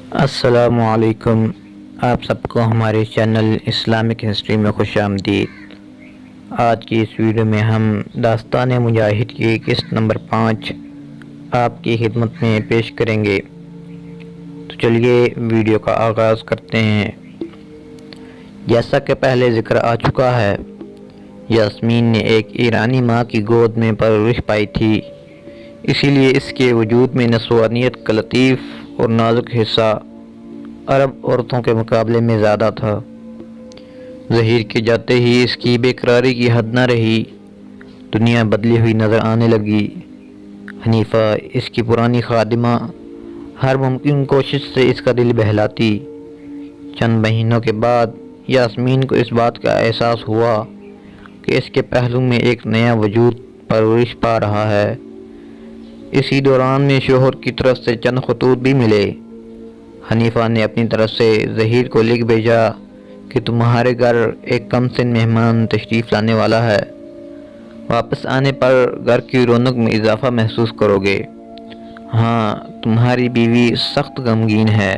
السلام علیکم، آپ سب کو ہمارے چینل اسلامک ہسٹری میں خوش آمدید۔ آج کی اس ویڈیو میں ہم داستان مجاہد کی قسط نمبر 5 آپ کی خدمت میں پیش کریں گے۔ تو چلیے ویڈیو کا آغاز کرتے ہیں۔ جیسا کہ پہلے ذکر آ چکا ہے، یاسمین نے ایک ایرانی ماں کی گود میں پرورش پائی تھی، اسی لیے اس کے وجود میں نسوانیت کا لطیف اور نازک حصہ عرب عورتوں کے مقابلے میں زیادہ تھا۔ ظہیر کے جاتے ہی اس کی بے قراری کی حد نہ رہی، دنیا بدلی ہوئی نظر آنے لگی۔ حنیفہ اس کی پرانی خادمہ ہر ممکن کوشش سے اس کا دل بہلاتی۔ چند مہینوں کے بعد یاسمین کو اس بات کا احساس ہوا کہ اس کے پہلو میں ایک نیا وجود پرورش پا رہا ہے۔ اسی دوران میں شوہر کی طرف سے چند خطوط بھی ملے۔ حنیفہ نے اپنی طرف سے ظہیر کو لکھ بھیجا کہ تمہارے گھر ایک کم سن مہمان تشریف لانے والا ہے، واپس آنے پر گھر کی رونق میں اضافہ محسوس کرو گے۔ ہاں، تمہاری بیوی سخت غمگین ہے،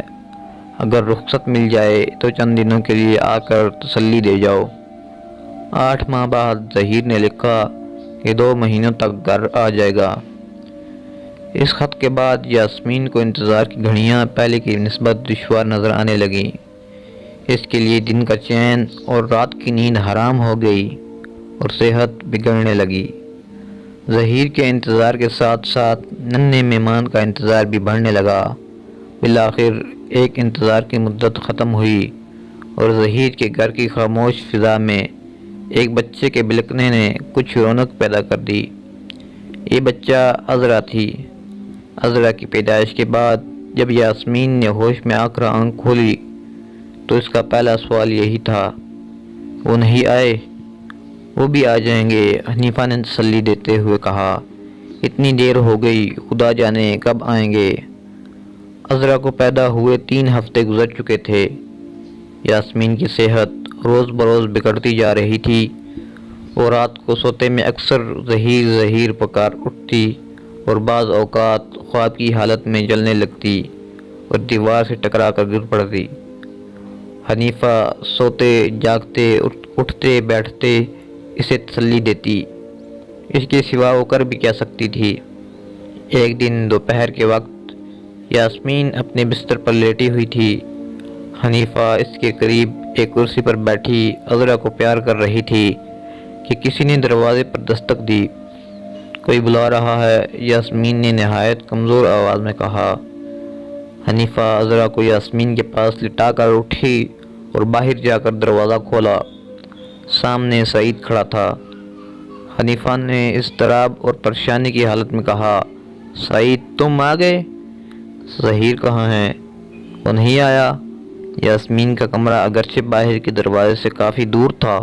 اگر رخصت مل جائے تو چند دنوں کے لیے آ کر تسلی دے جاؤ۔ 8 ماہ بعد ظہیر نے لکھا کہ 2 مہینوں تک گھر آ جائے گا۔ اس خط کے بعد یاسمین کو انتظار کی گھڑیاں پہلے کی نسبت دشوار نظر آنے لگیں۔ اس کے لیے دن کا چین اور رات کی نیند حرام ہو گئی اور صحت بگڑنے لگی۔ ظہیر کے انتظار کے ساتھ ساتھ ننھے مہمان کا انتظار بھی بڑھنے لگا۔ بالآخر ایک انتظار کی مدت ختم ہوئی اور ظہیر کے گھر کی خاموش فضا میں ایک بچے کے بلکنے نے کچھ رونق پیدا کر دی۔ یہ بچہ عذرا تھی۔ عذرا کی پیدائش کے بعد جب یاسمین نے ہوش میں آ کر آنکھ کھولی تو اس کا پہلا سوال یہی تھا، وہ نہیں آئے؟ وہ بھی آ جائیں گے، حنیفہ نے تسلی دیتے ہوئے کہا۔ اتنی دیر ہو گئی، خدا جانے کب آئیں گے۔ عذرا کو پیدا ہوئے 3 ہفتے گزر چکے تھے۔ یاسمین کی صحت روز بروز بگڑتی جا رہی تھی اور رات کو سوتے میں اکثر ظہیر ظہیر پکار اٹھتی اور بعض اوقات خواب کی حالت میں جلنے لگتی اور دیوار سے ٹکرا کر گر پڑتی۔ حنیفہ سوتے جاگتے اٹھتے بیٹھتے اسے تسلی دیتی، اس کے سوا وہ کر بھی کیا سکتی تھی۔ ایک دن دوپہر کے وقت یاسمین اپنے بستر پر لیٹی ہوئی تھی۔ حنیفہ اس کے قریب ایک کرسی پر بیٹھی عذرا کو پیار کر رہی تھی کہ کسی نے دروازے پر دستک دی۔ کوئی بلا رہا ہے، یاسمین نے نہایت کمزور آواز میں کہا۔ حنیفہ عذرا کو یاسمین کے پاس لٹا کر اٹھی اور باہر جا کر دروازہ کھولا۔ سامنے سعید کھڑا تھا۔ حنیفہ نے اضطراب اور پریشانی کی حالت میں کہا، سعید تم آ گئے؟ ظہیر کہاں ہے؟ وہ نہیں آیا۔ یاسمین کا کمرہ اگرچہ باہر کے دروازے سے کافی دور تھا،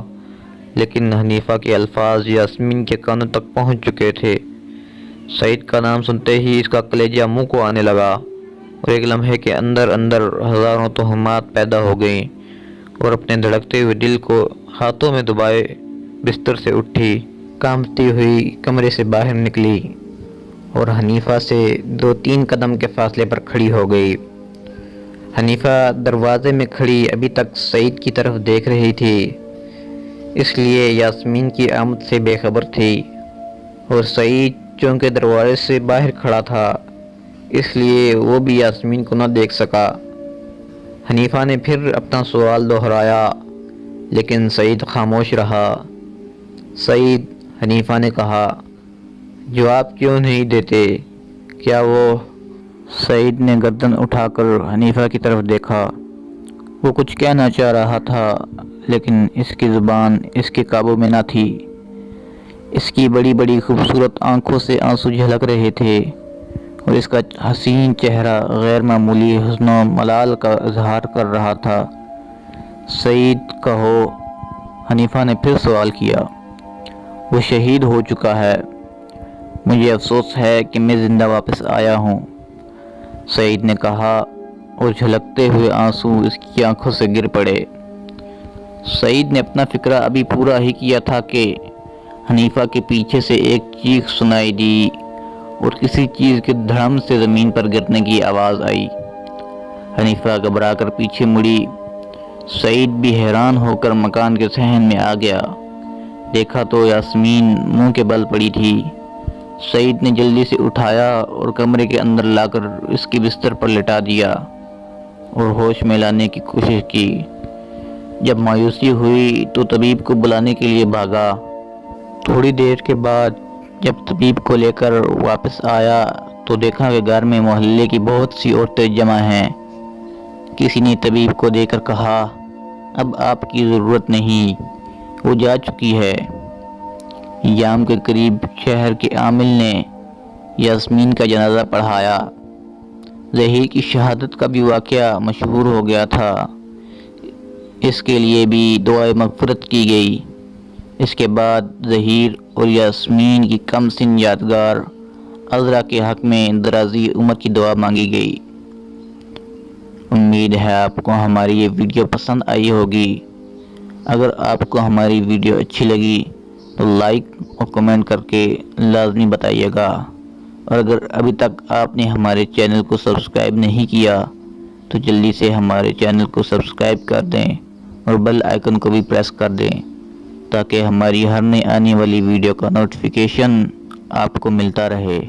لیکن حنیفہ کے الفاظ یاسمین کے کانوں تک پہنچ چکے تھے۔ سعید کا نام سنتے ہی اس کا کلیجہ منہ کو آنے لگا اور ایک لمحے کے اندر اندر ہزاروں توہمات پیدا ہو گئیں اور اپنے دھڑکتے ہوئے دل کو ہاتھوں میں دبائے بستر سے اٹھی، کانپتی ہوئی کمرے سے باہر نکلی اور حنیفہ سے 2-3 قدم کے فاصلے پر کھڑی ہو گئی۔ حنیفہ دروازے میں کھڑی ابھی تک سعید کی طرف دیکھ رہی تھی، اس لیے یاسمین کی آمد سے بے خبر تھی، اور سعید چونکہ دروازے سے باہر کھڑا تھا اس لیے وہ بھی یاسمین کو نہ دیکھ سکا۔ حنیفہ نے پھر اپنا سوال دہرایا، لیکن سعید خاموش رہا۔ سعید، حنیفہ نے کہا، جواب کیوں نہیں دیتے؟ کیا وہ؟ سعید نے گردن اٹھا کر حنیفہ کی طرف دیکھا۔ وہ کچھ کہنا چاہ رہا تھا لیکن اس کی زبان اس کے قابو میں نہ تھی۔ اس کی بڑی بڑی خوبصورت آنکھوں سے آنسو جھلک رہے تھے اور اس کا حسین چہرہ غیر معمولی حزن و ملال کا اظہار کر رہا تھا۔ سعید کہو، حنیفہ نے پھر سوال کیا۔ وہ شہید ہو چکا ہے، مجھے افسوس ہے کہ میں زندہ واپس آیا ہوں، سعید نے کہا اور جھلکتے ہوئے آنسو اس کی آنکھوں سے گر پڑے۔ سعید نے اپنا فکرہ ابھی پورا ہی کیا تھا کہ حنیفہ کے پیچھے سے ایک چیخ سنائی دی اور کسی چیز کے دھڑم سے زمین پر گرنے کی آواز آئی۔ حنیفہ گھبرا کر پیچھے مڑی۔ سعید بھی حیران ہو کر مکان کے صحن میں آ گیا۔ دیکھا تو یاسمین منہ کے بل پڑی تھی۔ سعید نے جلدی سے اٹھایا اور کمرے کے اندر لا کر اس کی بستر پر لٹا دیا اور ہوش میں لانے کی کوشش کی۔ جب مایوسی ہوئی تو طبیب کو بلانے کے لیے بھاگا۔ تھوڑی دیر کے بعد جب طبیب کو لے کر واپس آیا تو دیکھا کہ گھر میں محلے کی بہت سی عورتیں جمع ہیں۔ کسی نے طبیب کو دیکھ کر کہا، اب آپ کی ضرورت نہیں، وہ جا چکی ہے۔ یام کے قریب شہر کے عامل نے یاسمین کا جنازہ پڑھایا۔ ظہیر کی شہادت کا بھی واقعہ مشہور ہو گیا تھا۔ اس کے لیے بھی دعائے مغفرت کی گئی۔ اس کے بعد ظہیر اور یاسمین کی کم سن یادگار عذرا کے حق میں درازی عمر کی دعا مانگی گئی۔ امید ہے آپ کو ہماری یہ ویڈیو پسند آئی ہوگی۔ اگر آپ کو ہماری ویڈیو اچھی لگی تو لائک اور کمنٹ کر کے لازمی بتائیے گا، اور اگر ابھی تک آپ نے ہمارے چینل کو سبسکرائب نہیں کیا تو جلدی سے ہمارے چینل کو سبسکرائب کر دیں اور بیل آئیکن کو بھی پریس کر دیں تاکہ ہماری ہر نئی آنے والی ویڈیو کا نوٹیفیکیشن آپ کو ملتا رہے۔